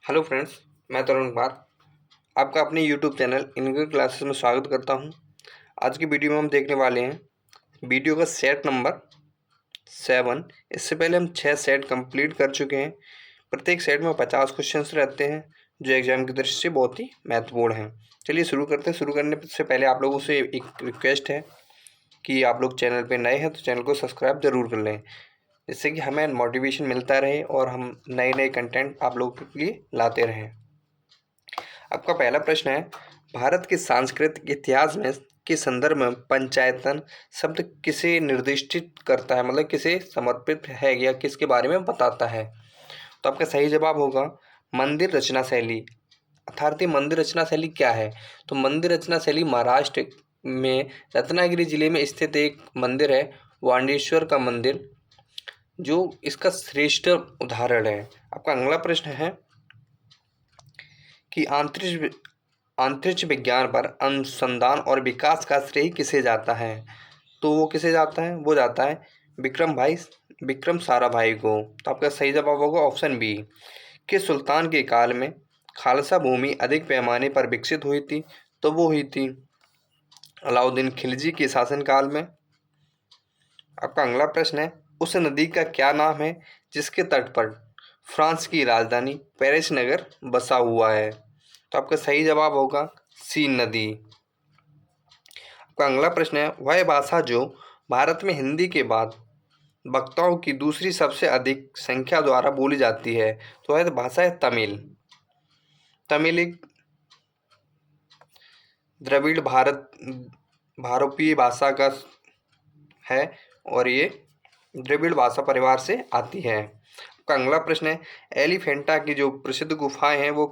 Hello friends, मैं तरुण कुमार आपका अपने यूट्यूब चैनल इंग्लिश क्लासेस में स्वागत करता हूं। आज की वीडियो में हम देखने वाले हैं वीडियो का सेट नंबर 7। इससे पहले हम 6 सेट कंप्लीट कर चुके हैं। प्रत्येक सेट में 50 क्वेश्चंस रहते हैं जो एग्जाम की दृष्टि से बहुत ही महत्वपूर्ण हैं। चलिए शुरू करते हैं। शुरू करने से पहले आप लोगों से एक रिक्वेस्ट है कि आप लोग चैनल पर नए हैं तो चैनल को सब्सक्राइब ज़रूर कर लें, जिससे कि हमें मोटिवेशन मिलता रहे और हम नए नए कंटेंट आप लोगों के लिए लाते रहें। आपका पहला प्रश्न है, भारत के सांस्कृतिक इतिहास में के संदर्भ में पंचायतन शब्द किसे निर्दिष्ट करता है, मतलब किसे समर्पित है या किसके बारे में बताता है? तो आपका सही जवाब होगा मंदिर रचना शैली। अर्थात मंदिर रचना शैली क्या है? तो मंदिर रचना शैली महाराष्ट्र में रत्नागिरी जिले में स्थित एक मंदिर है, वांडेश्वर का मंदिर, जो इसका श्रेष्ठ उदाहरण है। आपका अगला प्रश्न है कि अंतरिक्ष विज्ञान पर अनुसंधान और विकास का श्रेय किसे जाता है? तो वो किसे जाता है? वो जाता है विक्रम साराभाई को। तो आपका सही जवाब होगा ऑप्शन बी। किस सुल्तान के काल में खालसा भूमि अधिक पैमाने पर विकसित हुई थी? तो वो हुई थी अलाउद्दीन खिलजी के शासनकाल में। आपका अगला प्रश्न है, उस नदी का क्या नाम है जिसके तट पर फ्रांस की राजधानी पेरिस नगर बसा हुआ है? तो आपका सही जवाब होगा सीन नदी। आपका अगला प्रश्न है, वह भाषा जो भारत में हिंदी के बाद वक्ताओं की दूसरी सबसे अधिक संख्या द्वारा बोली जाती है, तो वह भाषा है तमिल। तमिल एक द्रविड़ भारतीय भाषा का है और ये द्रविड़ भाषा परिवार से आती है। आपका अगला प्रश्न है, एलिफेंटा की जो प्रसिद्ध गुफाएं हैं वो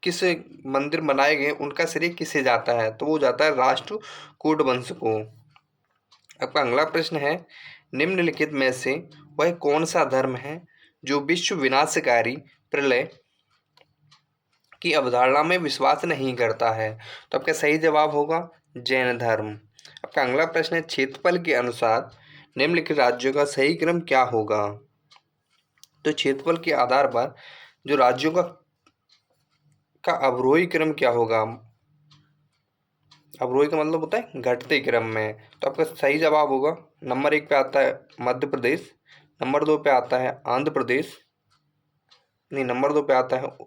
किस मंदिर बनाए गए, उनका श्रेय किसे जाता है? तो वो जाता है राष्ट्रकूट वंश को। आपका अगला प्रश्न है, निम्नलिखित में से वह कौन सा धर्म है जो विश्व विनाशकारी प्रलय की अवधारणा में विश्वास नहीं करता है? तो आपका सही जवाब होगा जैन धर्म। आपका अगला प्रश्न है, क्षेत्रफल के अनुसार निम्नलिखित राज्यों का सही क्रम क्या होगा? तो क्षेत्रफल के आधार पर जो राज्यों का अवरोही क्रम क्या होगा? अवरोही का मतलब होता है घटते क्रम में। तो आपका सही जवाब होगा नंबर 1 पे आता है मध्य प्रदेश, नंबर 2 पे आता है आंध्र प्रदेश, नहीं नंबर 2 पे आता है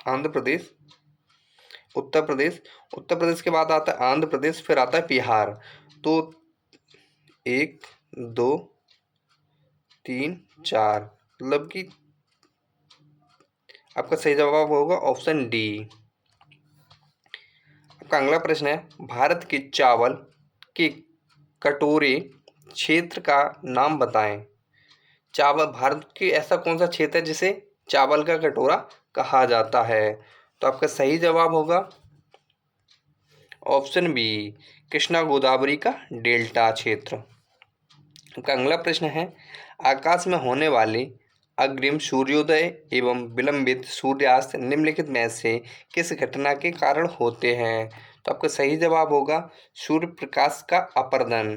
आंध्र प्रदेश, उत्तर प्रदेश, उत्तर प्रदेश के बाद आता है आंध्र प्रदेश, फिर आता है बिहार। तो 1 2 3 4 मतलब कि आपका सही जवाब होगा ऑप्शन डी। आपका अगला प्रश्न है, भारत के चावल के कटोरे क्षेत्र का नाम बताएं। चावल भारत के ऐसा कौन सा क्षेत्र है जिसे चावल का कटोरा कहा जाता है? तो आपका सही जवाब होगा ऑप्शन बी, कृष्णा गोदावरी का डेल्टा क्षेत्र। आपका अगला प्रश्न है, आकाश में होने वाले अग्रिम सूर्योदय एवं विलंबित सूर्यास्त निम्नलिखित में से किस घटना के कारण होते हैं? तो आपका सही जवाब होगा सूर्य प्रकाश का अपवर्तन।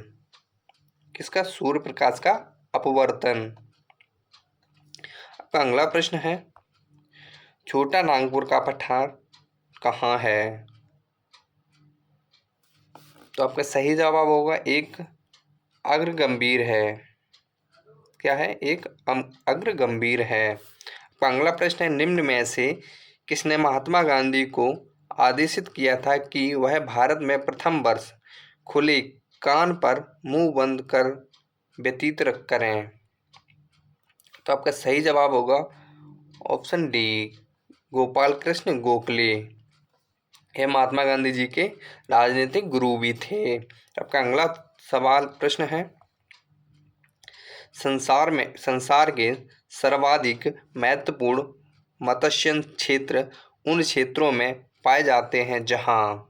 किसका? सूर्य प्रकाश का अपवर्तन। आपका अगला प्रश्न है, छोटा नागपुर का पठार कहाँ है? तो आपका सही जवाब होगा एक अग्र गंभीर है। क्या है? एक अग्र गंभीर है। आपका अगला प्रश्न है, निम्न में से किसने महात्मा गांधी को आदेशित किया था कि वह भारत में प्रथम वर्ष खुले कान पर मुंह बंद कर व्यतीत करें? तो आपका सही जवाब होगा ऑप्शन डी, गोपाल कृष्ण गोखले। यह महात्मा गांधी जी के राजनीतिक गुरु भी थे। आपका अगला सवाल प्रश्न है, संसार के सर्वाधिक महत्वपूर्ण मत्स्य क्षेत्र उन क्षेत्रों में पाए जाते हैं जहाँ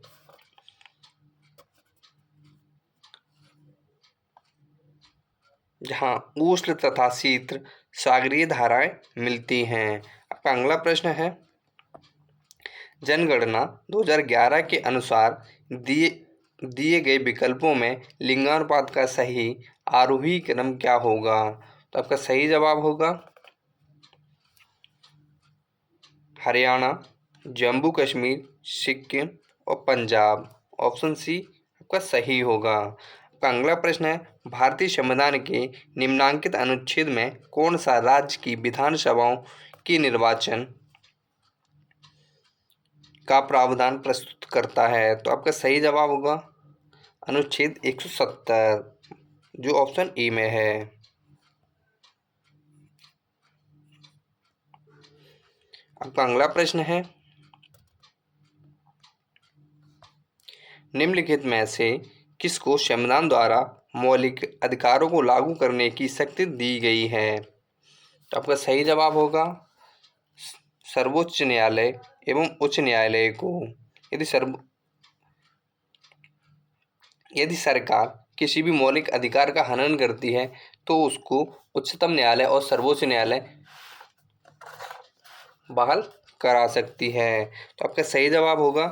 उष्ण तथा शीत सागरीय धाराएं मिलती हैं। आपका अगला प्रश्न है, जनगणना 2011 के अनुसार दिए गए विकल्पों में लिंगानुपात का सही आरोही क्रम क्या होगा? तो आपका सही जवाब होगा हरियाणा, जम्मू कश्मीर, सिक्किम और पंजाब। ऑप्शन सी आपका सही होगा। आपका अगला प्रश्न है, भारतीय संविधान के निम्नलिखित अनुच्छेद में कौन सा राज्य की विधानसभाओं के निर्वाचन का प्रावधान प्रस्तुत करता है? तो आपका सही जवाब होगा अनुच्छेद 170, जो ऑप्शन ए में है। आपका अगला प्रश्न है, निम्नलिखित में से किसको संविधान द्वारा मौलिक अधिकारों को लागू करने की शक्ति दी गई है? तो आपका सही जवाब होगा सर्वोच्च न्यायालय एवं उच्च न्यायालय को। यदि सरकार किसी भी मौलिक अधिकार का हनन करती है तो उसको उच्चतम न्यायालय और सर्वोच्च न्यायालय बहाल करा सकती है। तो आपका सही जवाब होगा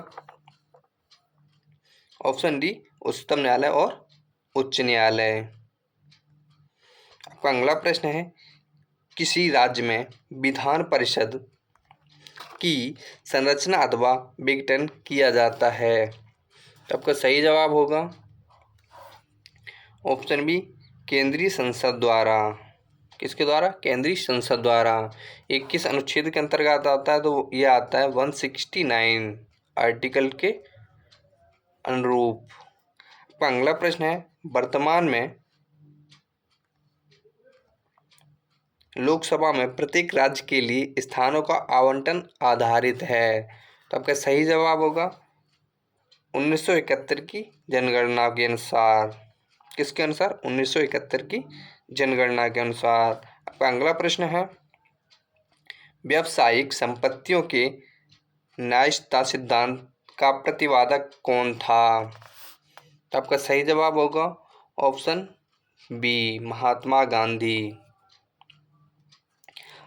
ऑप्शन डी, उच्चतम न्यायालय और उच्च न्यायालय। आपका अगला प्रश्न है, किसी राज्य में विधान परिषद की संरचना अथवा विघटन किया जाता है? तो आपका सही जवाब होगा ऑप्शन बी, केंद्रीय संसद द्वारा। किसके द्वारा? केंद्रीय संसद द्वारा। 21 अनुच्छेद के अंतर्गत आता है, तो ये आता है 169 आर्टिकल के अनुरूप। आपका अगला प्रश्न है, वर्तमान में लोकसभा में प्रत्येक राज्य के लिए स्थानों का आवंटन आधारित है। तो आपका सही जवाब होगा 1971 की जनगणना के अनुसार। किसके अनुसार? 1971 की जनगणना के अनुसार। आपका अगला प्रश्न है, व्यावसायिक संपत्तियों के न्यायता सिद्धांत का प्रतिपादक कौन था? तो आपका सही जवाब होगा ऑप्शन बी, महात्मा गांधी।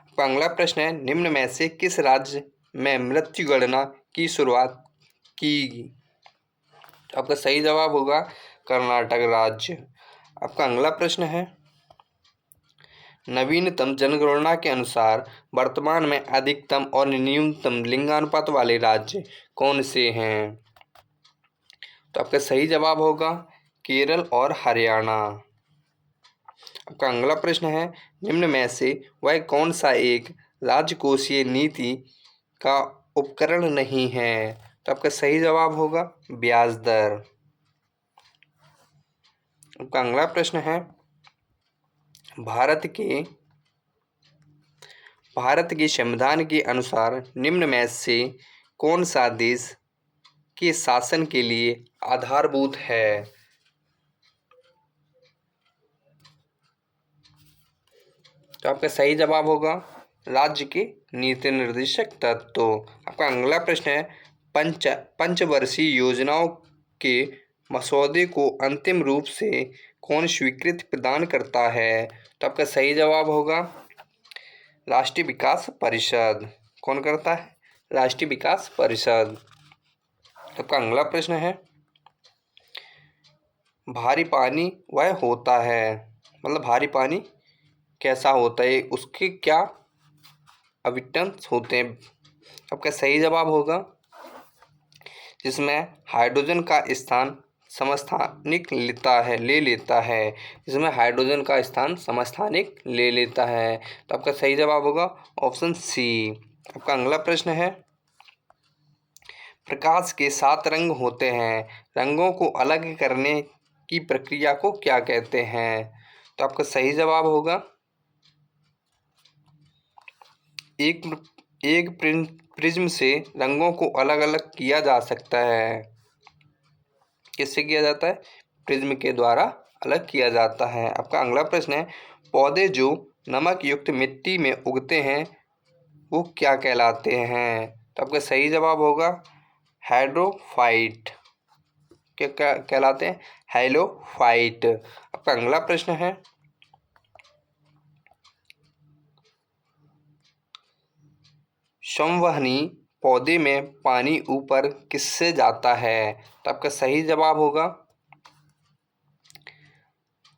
आपका अगला प्रश्न है, निम्न में से किस राज्य में मृत्यु गणना की शुरुआत की? तो आपका सही जवाब होगा कर्नाटक राज्य। आपका अगला प्रश्न है, नवीनतम जनगणना के अनुसार वर्तमान में अधिकतम और न्यूनतम लिंगानुपात वाले राज्य कौन से हैं? तो आपका सही जवाब होगा केरल और हरियाणा। आपका अगला प्रश्न है, निम्न में से वह कौन सा एक राजकोषीय नीति का उपकरण नहीं है? तो आपका सही जवाब होगा ब्याज दर। आपका अगला प्रश्न है, भारत के संविधान के अनुसार निम्न में से कौन सा देश के शासन के लिए आधारभूत है? तो आपका सही जवाब होगा राज्य के नीति निर्देशक तत्व। आपका अगला प्रश्न है, पंचवर्षीय योजनाओं के मसौदे को अंतिम रूप से कौन स्वीकृति प्रदान करता है? तो आपका सही जवाब होगा राष्ट्रीय विकास परिषद। कौन करता है? राष्ट्रीय विकास परिषद। आपका अगला प्रश्न है, भारी पानी वह होता है, मतलब भारी पानी कैसा होता है, उसके क्या अविटंस होते हैं? आपका सही जवाब होगा जिसमें हाइड्रोजन का स्थान समस्थानिक ले लेता है। जिसमें हाइड्रोजन का स्थान समस्थानिक ले लेता है। तो आपका सही जवाब होगा ऑप्शन सी। आपका अगला प्रश्न है, प्रकाश के 7 रंग होते हैं, रंगों को अलग करने की प्रक्रिया को क्या कहते हैं? तो आपका सही जवाब होगा एक प्रिज्म से रंगों को अलग अलग किया जा सकता है। किससे किया जाता है? प्रिज्म के द्वारा अलग किया जाता है। आपका अगला प्रश्न है, पौधे जो नमक युक्त मिट्टी में उगते हैं वो क्या कहलाते हैं? तो आपका सही जवाब होगा हाइड्रोफाइट। क्या कहलाते हैं? हैलोफाइट। आपका अगला प्रश्न है, संवहनी पौधे में पानी ऊपर किससे जाता है? तो आपका सही जवाब होगा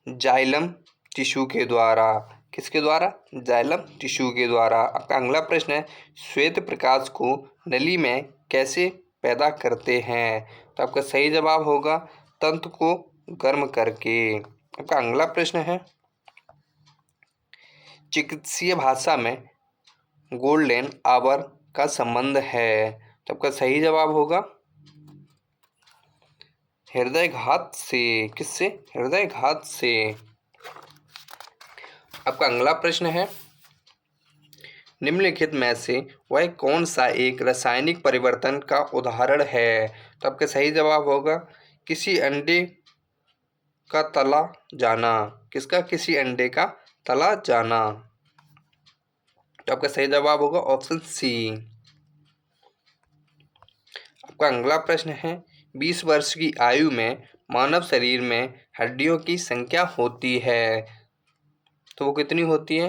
जाइलम टिश्यू के द्वारा। किसके द्वारा? जाइलम टिश्यू के द्वारा। आपका अगला प्रश्न है, श्वेत प्रकाश को नली में कैसे पैदा करते हैं? तो आपका सही जवाब होगा तंतु को गर्म करके। आपका अगला प्रश्न है, चिकित्सीय भाषा में गोल्डन आवर का संबंध है? तो आपका सही जवाब होगा हृदयघात से। किससे? हृदयघात से। आपका अगला प्रश्न है, निम्नलिखित में से वह कौन सा एक रासायनिक परिवर्तन का उदाहरण है? तो आपका सही जवाब होगा किसी अंडे का तला जाना। किसका? किसी अंडे का तला जाना। तो आपका सही जवाब होगा ऑप्शन सी। आपका अगला प्रश्न है, 20 वर्ष की आयु में मानव शरीर में हड्डियों की संख्या होती है, तो वो कितनी होती है?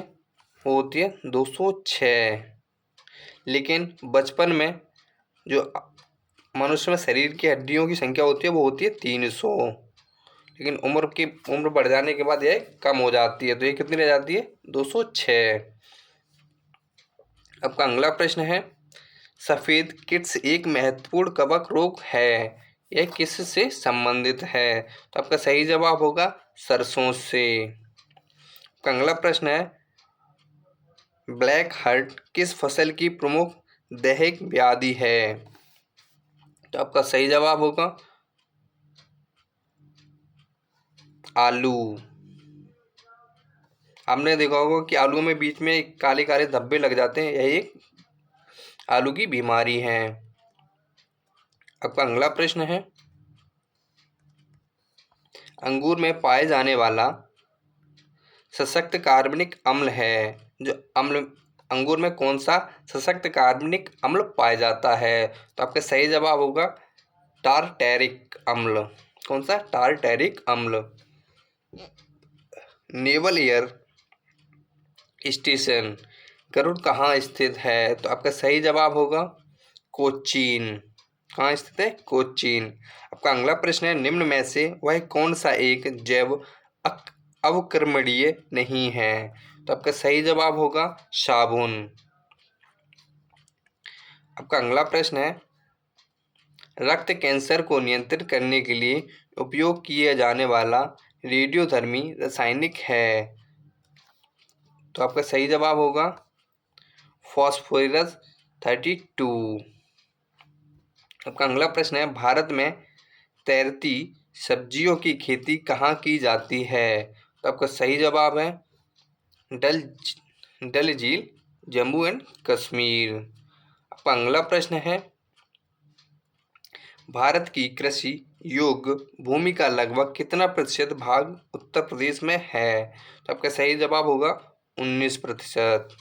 वो होती है 206। लेकिन बचपन में जो मनुष्य में शरीर की हड्डियों की संख्या होती है वो होती है 300। लेकिन उम्र बढ़ जाने के बाद यह कम हो जाती है, तो ये कितनी रह जाती है? 206। आपका अगला प्रश्न है, सफ़ेद किट्स एक महत्वपूर्ण कवक रोग है, यह किससे संबंधित है? तो आपका सही जवाब होगा सरसों से। आपका अगला प्रश्न है, ब्लैक हार्ट किस फसल की प्रमुख दैहिक व्याधि है? तो आपका सही जवाब होगा आलू। आपने देखा होगा कि आलू में बीच में काले काले धब्बे लग जाते हैं, यही एक आलू की बीमारी है। आपका अगला प्रश्न है, अंगूर में पाए जाने वाला सशक्त कार्बनिक अम्ल है, जो अम्ल अंगूर में कौन सा सशक्त कार्बनिक अम्ल पाया जाता है? तो आपका सही जवाब होगा टारटैरिक अम्ल। कौन सा? टारटैरिक अम्ल। नेवल एयर स्टेशन गरुड़ कहाँ स्थित है? तो आपका सही जवाब होगा कोचीन। कहाँ स्थित है? कोचीन। आपका अगला प्रश्न है, निम्न में से वह कौन सा एक जैव अवक्रमणीय नहीं है? तो आपका सही जवाब होगा साबुन। आपका अगला प्रश्न है, रक्त कैंसर को नियंत्रित करने के लिए उपयोग किया जाने वाला रेडियोधर्मी रासायनिक है, तो आपका सही जवाब होगा फॉस्फोरस 32। आपका अगला प्रश्न है, भारत में तैरती सब्जियों की खेती कहाँ की जाती है? तो आपका सही जवाब है डल झील, जम्मू एंड कश्मीर। आपका अगला प्रश्न है, भारत की कृषि योग्य भूमि का लगभग कितना प्रतिशत भाग उत्तर प्रदेश में है? तो आपका सही जवाब होगा 19%।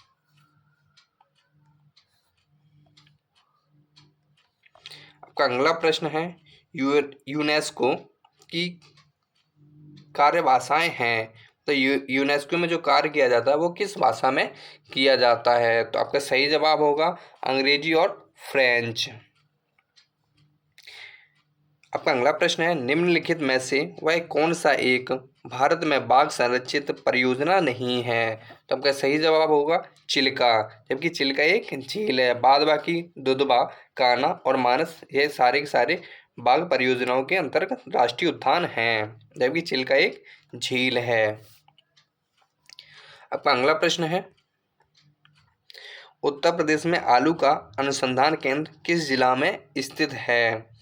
आपका अगला प्रश्न है, यूनेस्को की कार्यभाषाएं हैं, तो यूनेस्को में जो कार्य किया जाता है वो किस भाषा में किया जाता है? तो आपका सही जवाब होगा अंग्रेजी और फ्रेंच। आपका अगला प्रश्न है, निम्नलिखित में से वह कौन सा एक भारत में बाघ संरक्षित परियोजना नहीं है? तो आपका सही जवाब होगा चिल्का, जबकि चिल्का एक झील है। बाद बाकी दुधवा, कान्हा और मानस ये सारे के सारे बाघ परियोजनाओं के अंतर्गत राष्ट्रीय उद्यान हैं, जबकि चिल्का एक झील है। आपका अगला प्रश्न है, उत्तर प्रदेश में आलू का अनुसंधान केंद्र किस जिला में स्थित है?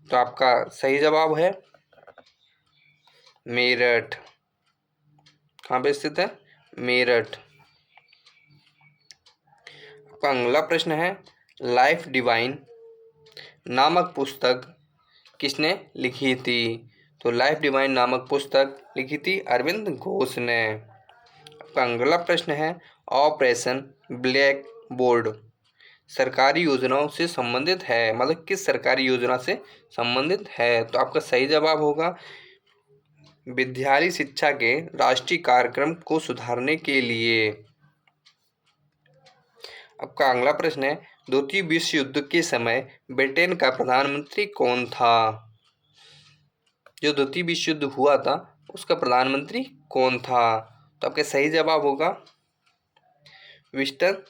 तो आपका सही जवाब है मेरठ। कहाँ पे स्थित है? मेरठ। आपका अगला प्रश्न है, लाइफ डिवाइन नामक पुस्तक किसने लिखी थी? तो लाइफ डिवाइन नामक पुस्तक लिखी थी अरविंद घोष ने। आपका अगला प्रश्न है, ऑपरेशन ब्लैक बोर्ड सरकारी योजनाओं से संबंधित है, मतलब किस सरकारी योजना से संबंधित है? तो आपका सही जवाब होगा विद्यालय शिक्षा के राष्ट्रीय कार्यक्रम को सुधारने के लिए। आपका अगला प्रश्न है, द्वितीय विश्व युद्ध के समय ब्रिटेन का प्रधानमंत्री कौन था? जो द्वितीय विश्व युद्ध हुआ था उसका प्रधानमंत्री कौन था? तो आपका सही जवाब होगा विंस्टन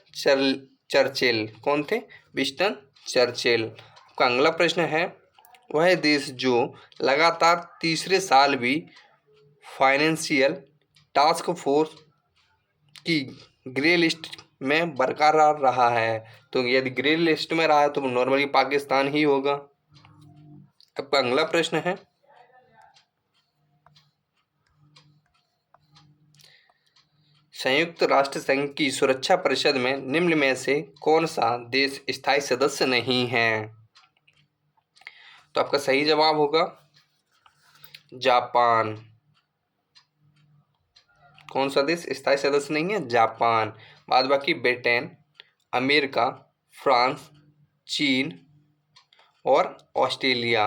चर्चिल। कौन थे? Winston Churchill. आपका अगला प्रश्न है, वह देश जो लगातार तीसरे साल भी फाइनेंशियल टास्क फोर्स की ग्रे लिस्ट में बरकरार रहा है। तो यदि ग्रे लिस्ट में रहा है तो नॉर्मली पाकिस्तान ही होगा। आपका अगला प्रश्न है, संयुक्त राष्ट्र संघ की सुरक्षा परिषद में निम्न में से कौन सा देश स्थायी सदस्य नहीं है? तो आपका सही जवाब होगा जापान। कौन सा देश स्थायी सदस्य नहीं है? जापान। बाद बाकी ब्रिटेन, अमेरिका, फ्रांस, चीन और ऑस्ट्रेलिया,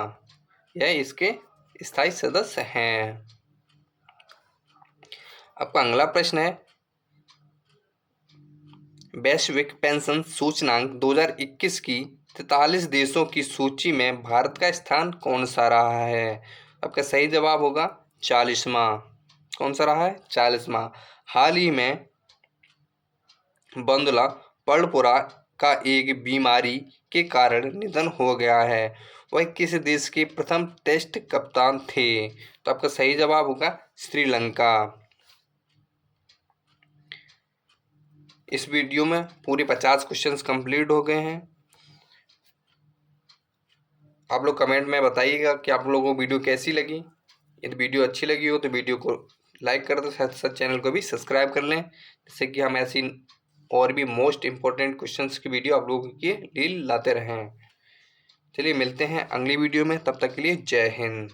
यह इसके स्थायी सदस्य हैं। आपका अगला प्रश्न है, वैश्विक पेंशन सूचकांक 2021 की 43 देशों की सूची में भारत का स्थान कौन सा रहा है? आपका सही जवाब होगा 40वां। कौन सा रहा है? 40वां। हाल ही में बंदुला पर्णपुरा का एक बीमारी के कारण निधन हो गया है। वह किस देश के प्रथम टेस्ट कप्तान थे? तो आपका सही जवाब होगा श्रीलंका। इस वीडियो में पूरे 50 क्वेश्चंस कंप्लीट हो गए हैं। आप लोग कमेंट में बताइएगा कि आप लोगों को वीडियो कैसी लगी। यदि वीडियो अच्छी लगी हो तो वीडियो को लाइक कर दो, साथ साथ चैनल को भी सब्सक्राइब कर लें, जिससे कि हम ऐसी और भी मोस्ट इम्पोर्टेंट क्वेश्चंस की वीडियो आप लोगों के लिए लाते रहें। चलिए मिलते हैं अगली वीडियो में, तब तक के लिए जय हिंद।